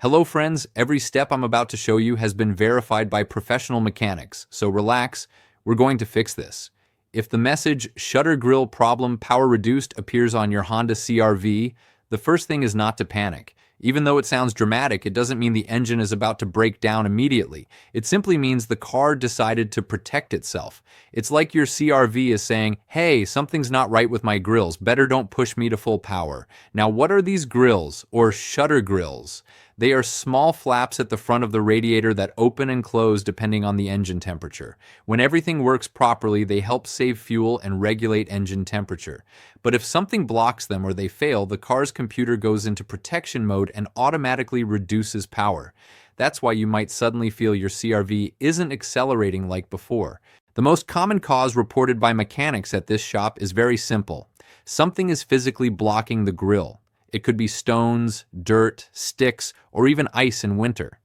Hello friends, every step I'm about to show you has been verified by professional mechanics, so relax, we're going to fix this. If the message shutter grill problem power reduced appears on your Honda CR-V, the first thing is not to panic. Even though it sounds dramatic, it doesn't mean the engine is about to break down immediately. It simply means the car decided to protect itself. It's like your CR-V is saying, hey, something's not right with my grills, better don't push me to full power. Now what are these grills, or shutter grills? They are small flaps at the front of the radiator that open and close depending on the engine temperature. When everything works properly, they help save fuel and regulate engine temperature. But if something blocks them or they fail, the car's computer goes into protection mode and automatically reduces power. That's why you might suddenly feel your CR-V isn't accelerating like before. The most common cause reported by mechanics at this shop is very simple. Something is physically blocking the grill. It could be stones, dirt, sticks, or even ice in winter.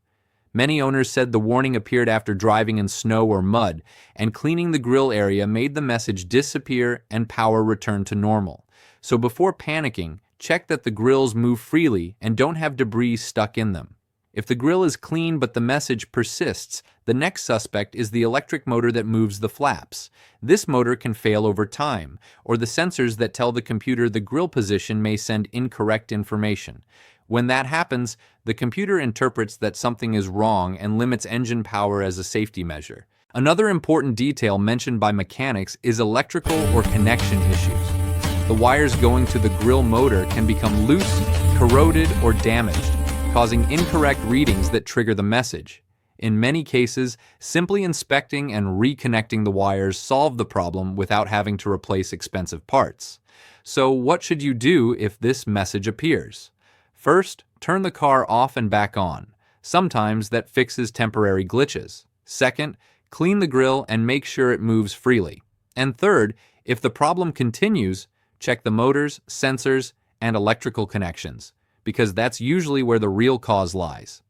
Many owners said the warning appeared after driving in snow or mud, and cleaning the grill area made the message disappear and power return to normal. So before panicking, check that the grills move freely and don't have debris stuck in them. If the grill is clean but the message persists, the next suspect is the electric motor that moves the flaps. This motor can fail over time, or the sensors that tell the computer the grill position may send incorrect information. When that happens, the computer interprets that something is wrong and limits engine power as a safety measure. Another important detail mentioned by mechanics is electrical or connection issues. The wires going to the grill motor can become loose, corroded, or damaged, causing incorrect readings that trigger the message. In many cases, simply inspecting and reconnecting the wires solve the problem without having to replace expensive parts. So what should you do if this message appears? First, turn the car off and back on. Sometimes that fixes temporary glitches. Second, clean the grill and make sure it moves freely. And third, if the problem continues, check the motors, sensors, and electrical connections, because that's usually where the real cause lies.